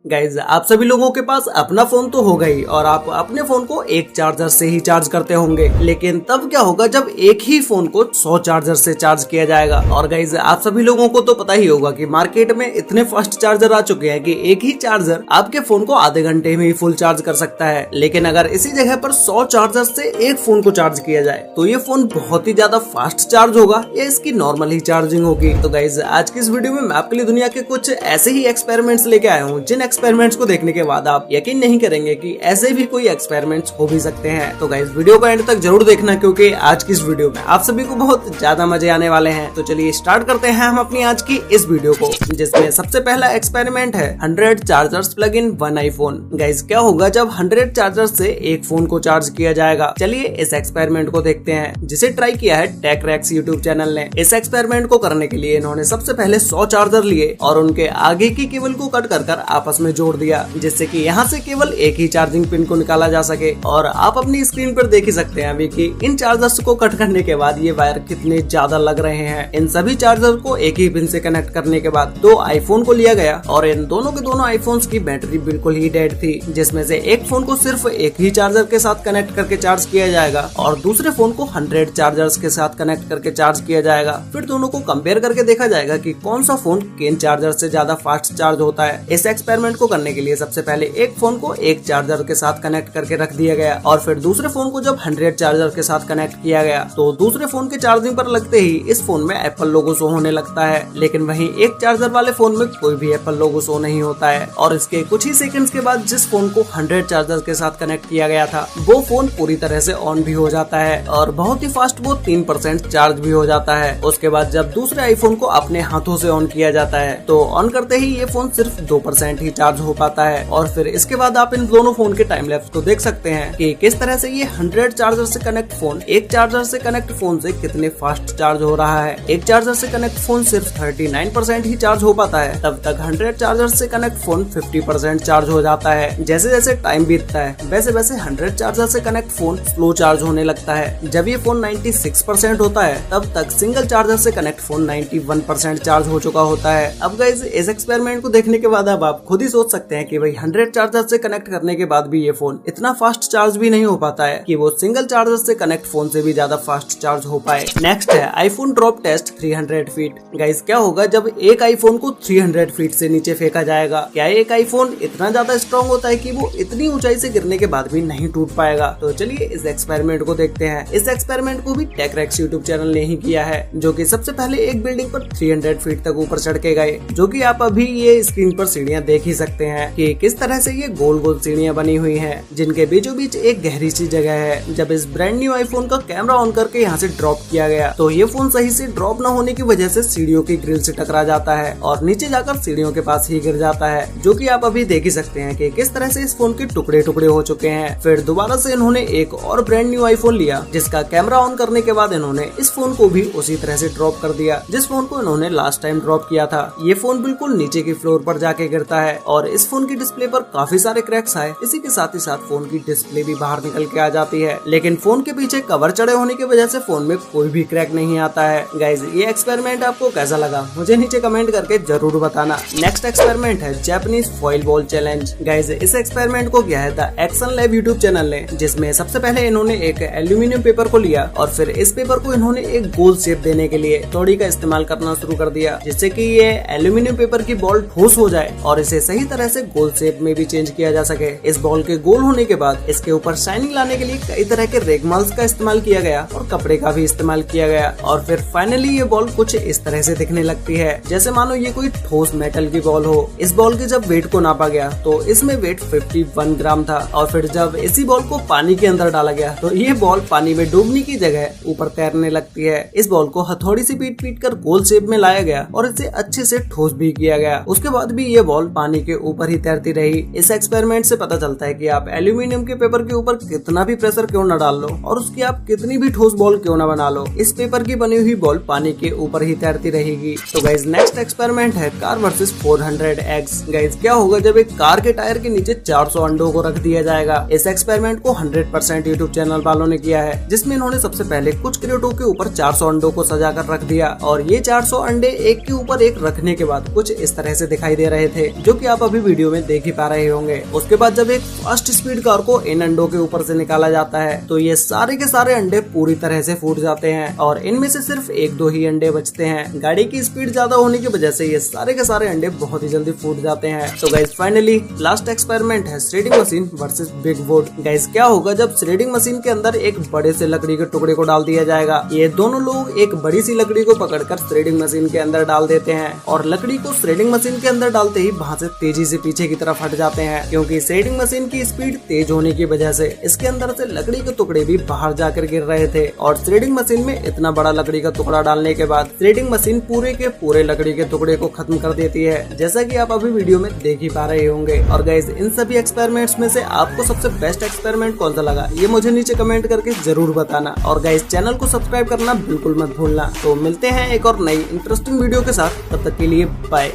Guys आप सभी लोगों के पास अपना फोन तो होगा ही और आप अपने फोन को एक चार्जर से ही चार्ज करते होंगे, लेकिन तब क्या होगा जब एक ही फोन को 100 चार्जर से चार्ज किया जाएगा। और गाइज आप सभी लोगों को तो पता ही होगा कि मार्केट में इतने फास्ट चार्जर आ चुके हैं कि एक ही चार्जर आपके फोन को आधे घंटे में ही फुल चार्ज कर सकता है। लेकिन अगर इसी जगह पर 100 चार्जर से एक फोन को चार्ज किया जाए तो ये फोन बहुत ही ज्यादा फास्ट चार्ज होगा या इसकी नॉर्मल ही चार्जिंग होगी। तो गाइज आज की इस वीडियो में मैं आपके लिए दुनिया के कुछ ऐसे ही एक्सपेरिमेंट्स लेके आया हूँ जिन एक्सपेरिमेंट्स को देखने के बाद आप यकीन नहीं करेंगे कि ऐसे भी कोई एक्सपेरिमेंट्स हो भी सकते हैं। तो गाइस वीडियो को एंड तक जरूर देखना क्योंकि आज की इस वीडियो में आप सभी को बहुत ज्यादा मजे आने वाले हैं। तो चलिए स्टार्ट करते हैं हम अपनी आज की इस वीडियो को, जिसमें सबसे पहला एक्सपेरिमेंट है 100 chargers plug in 1 iPhone. Guys क्या होगा जब 100 चार्जर से एक फोन को चार्ज किया जाएगा। चलिए इस एक्सपेरिमेंट को देखते हैं, जिसे ट्राई किया है टेकरेक्स यूट्यूब चैनल ने। इस एक्सपेरिमेंट को करने के लिए इन्होंने सबसे पहले 100 चार्जर लिए और उनके आगे की केबल को कट कर आपस में जोड़ दिया, जिससे कि यहाँ से केवल एक ही चार्जिंग पिन को निकाला जा सके। और आप अपनी स्क्रीन पर देख ही सकते हैं अभी कि इन चार्जर्स को कट करने के बाद ये वायर कितने ज्यादा लग रहे हैं। इन सभी चार्जर को एक ही पिन से कनेक्ट करने के बाद 2 आईफोन को लिया गया और इन दोनों के दोनों आईफोन्स की बैटरी बिल्कुल ही डेड थी, जिसमें से एक फोन को सिर्फ एक ही चार्जर के साथ कनेक्ट करके चार्ज किया जाएगा और दूसरे फोन को 100 चार्जर्स के साथ कनेक्ट करके चार्ज किया जाएगा। फिर दोनों को कंपेयर करके देखा जाएगा कि कौन सा फोन किन चार्जर से ज्यादा फास्ट चार्ज होता है। इस एक्सपेरिमेंट को करने के लिए सबसे पहले एक फोन को एक चार्जर के साथ कनेक्ट करके रख दिया गया और फिर दूसरे फोन को जब 100 चार्जर के साथ कनेक्ट किया गया तो दूसरे फोन के चार्जिंग पर लगते ही इस फोन में एप्पल लोगो शो होने लगता है। लेकिन वहीं एक चार्जर वाले फोन में कोई भी एप्पल लोगो शो नहीं होता है। और इसके कुछ ही सेकंड्स के बाद जिस फोन को 100 चार्जर के साथ कनेक्ट किया गया था वो फोन पूरी तरह से ऑन भी हो जाता है और बहुत ही फास्ट वो 3% चार्ज भी हो जाता है। उसके बाद जब दूसरे आईफोन को अपने हाथों से ऑन किया जाता है तो ऑन करते ही ये फोन सिर्फ 2% ही चार्ज हो पाता है। और फिर इसके बाद आप इन दोनों फोन के टाइम लैप्स को देख सकते हैं कि किस तरह से ये 100 चार्जर से कनेक्ट फोन एक चार्जर से कनेक्ट फोन से कितने फास्ट चार्ज हो रहा है। एक चार्जर से कनेक्ट फोन सिर्फ 39% ही चार्ज हो पाता है, तब तक 100 चार्जर से कनेक्ट फोन 50% चार्ज हो जाता है। जैसे जैसे टाइम बीतता है वैसे वैसे 100 चार्जर से कनेक्ट फोन स्लो चार्ज होने लगता है। जब ये फोन 96% होता है तब तक सिंगल चार्जर से कनेक्ट फोन 91% चार्ज हो चुका होता है। अब गाइस इस एक्सपेरिमेंट को देखने के बाद अब आप खुद ही सोच सकते हैं कि भाई 100 चार्जर से कनेक्ट करने के बाद भी ये फोन इतना फास्ट चार्ज भी नहीं हो पाता है कि वो सिंगल चार्जर से कनेक्ट फोन से भी ज्यादा फास्ट चार्ज हो पाए। नेक्स्ट है iPhone drop test 300 feet. Guys क्या होगा जब एक आईफोन को 300 फीट से नीचे फेंका जाएगा। क्या एक आईफोन इतना ज्यादा स्ट्रॉन्ग होता है कि वो इतनी ऊंचाई से गिरने के बाद भी नहीं टूट पाएगा? तो चलिए इस एक्सपेरिमेंट को देखते हैं। इस एक्सपेरिमेंट को भी टेकरेक्स यूट्यूब चैनल ने ही किया है, जो कि सबसे पहले एक बिल्डिंग पर 300 फीट तक ऊपर चढ़ के गए, जो कि आप अभी ये स्क्रीन पर सीढ़ियां देख ही सकते हैं कि किस तरह से ये गोल गोल सीढ़ियां बनी हुई हैं, जिनके बीचों बीच एक गहरी सी जगह है। जब इस ब्रांड न्यू आईफोन का कैमरा ऑन करके यहाँ से ड्रॉप किया गया तो ये फोन सही से ड्रॉप न होने की वजह से सीढ़ियों की ग्रिल से टकरा जाता है और नीचे जाकर सीढ़ियों के पास ही गिर जाता है, जो कि आप अभी देख ही सकते हैं कि किस तरह से इस फोन के टुकड़े टुकड़े हो चुके हैं। फिर दोबारा से इन्होंने एक और ब्रांड न्यू आईफोन लिया, जिसका कैमरा ऑन करने के बाद इन्होंने इस फोन को भी उसी तरह से ड्रॉप कर दिया जिस फोन को इन्होंने लास्ट टाइम ड्रॉप किया था। ये फोन बिल्कुल नीचे की फ्लोर पर जाके गिरता है और इस फोन की डिस्प्ले पर काफी सारे क्रैक्स आए। इसी के साथ ही साथ फोन की डिस्प्ले भी बाहर निकल के आ जाती है, लेकिन फोन के पीछे कवर चढ़े होने की वजह से फोन में कोई भी क्रैक नहीं आता है। गाइज ये एक्सपेरिमेंट आपको कैसा लगा मुझे नीचे कमेंट करके जरूर बताना। नेक्स्ट एक्सपेरिमेंट है Japanese foil ball challenge. Guys इस एक्सपेरिमेंट को किया है the action lab YouTube channel ने, जिसमें सबसे पहले इन्होंने एक एल्यूमिनियम पेपर को लिया और फिर इस पेपर को इन्होंने एक गोल शेप देने के लिए तोड़ी का इस्तेमाल करना शुरू कर दिया, जिससे कि ये एल्यूमिनियम पेपर की बॉल ठोस हो जाए और इसे सही तरह से गोल शेप में भी चेंज किया जा सके। इस बॉल के गोल होने के बाद इसके ऊपर शाइनिंग लाने के लिए कई तरह के रेगमाल्स का इस्तेमाल किया गया और कपड़े का भी इस्तेमाल किया गया और फिर फाइनली ये बॉल कुछ इस तरह से दिखने लगती है जैसे मानो ये कोई ठोस मेटल की बॉल हो। इस बॉल के जब वेट को नापा गया तो इसमें वेट 51 ग्राम था और फिर जब इसी बॉल को पानी के अंदर डाला गया तो ये बॉल पानी में डूबने की जगह ऊपर तैरने लगती है। इस बॉल को हथौड़ी से पीट पीट कर गोल शेप में लाया गया और इसे अच्छे से ठोस भी किया गया। उसके बाद भी ये बॉल पानी के ऊपर ही तैरती रही। इस एक्सपेरिमेंट से पता चलता है कि आप एल्यूमिनियम के पेपर के ऊपर कितना भी प्रेशर क्यों न डाल लो और उसकी आप कितनी भी ठोस बॉल क्यों न बना लो, इस पेपर की बनी हुई बॉल पानी के ऊपर ही तैरती रहेगी। तो गाइज नेक्स्ट एक्सपेरिमेंट है कार वर्सेस 400 एग्स। गाइज क्या होगा जब एक कार के टायर के नीचे 400 अंडों को रख दिया जाएगा। इस एक्सपेरिमेंट को 100% यूट्यूब चैनल वालों ने किया है, जिसमें इन्होंने सबसे पहले कुछ क्रेटों के ऊपर 400 अंडों को सजा कर रख दिया और ये 400 अंडे एक के ऊपर एक रखने के बाद कुछ इस तरह से दिखाई दे रहे थे, जो कि आप अभी वीडियो में देख ही पा रहे होंगे। उसके बाद जब एक फास्ट स्पीड कार को इन अंडों के ऊपर से निकाला जाता है तो ये सारे के सारे अंडे पूरी तरह से फूट जाते हैं और इनमें से सिर्फ एक दो ही अंडे बचते हैं। गाड़ी की स्पीड ज्यादा होने की वजह से ये सारे के सारे अंडे बहुत ही जल्दी फूट जाते हैं। तो गाइस फाइनली लास्ट एक्सपेरिमेंट है shredding machine versus big would. Guys क्या होगा जब श्रेडिंग मशीन के अंदर एक बड़े से लकड़ी के टुकड़े को डाल दिया जाएगा। ये दोनों लोग एक बड़ी सी लकड़ी को पकड़कर श्रेडिंग मशीन के अंदर डाल देते हैं और लकड़ी को श्रेडिंग मशीन के अंदर डालते ही वहाँ से तेजी से पीछे की तरफ हट जाते हैं, क्योंकि श्रेडिंग मशीन की स्पीड तेज होने की वजह से इसके अंदर से लकड़ी के टुकड़े भी बाहर जाकर गिर रहे थे। और श्रेडिंग मशीन में इतना बड़ा लकड़ी का टुकड़ा डालने के बाद श्रेडिंग मशीन पूरे के पूरे लकड़ी के टुकड़े को खत्म कर देती है, जैसा कि आप अभी वीडियो में देख ही पा रहे होंगे। और गाइस इन सभी एक्सपेरिमेंट्स में से आपको सबसे बेस्ट एक्सपेरिमेंट कौन सा लगा ये मुझे नीचे कमेंट करके जरूर बताना। और गाइस चैनल को सब्सक्राइब करना बिल्कुल मत भूलना। तो मिलते हैं एक और नई इंटरेस्टिंग वीडियो के साथ, तब तक के लिए बाय।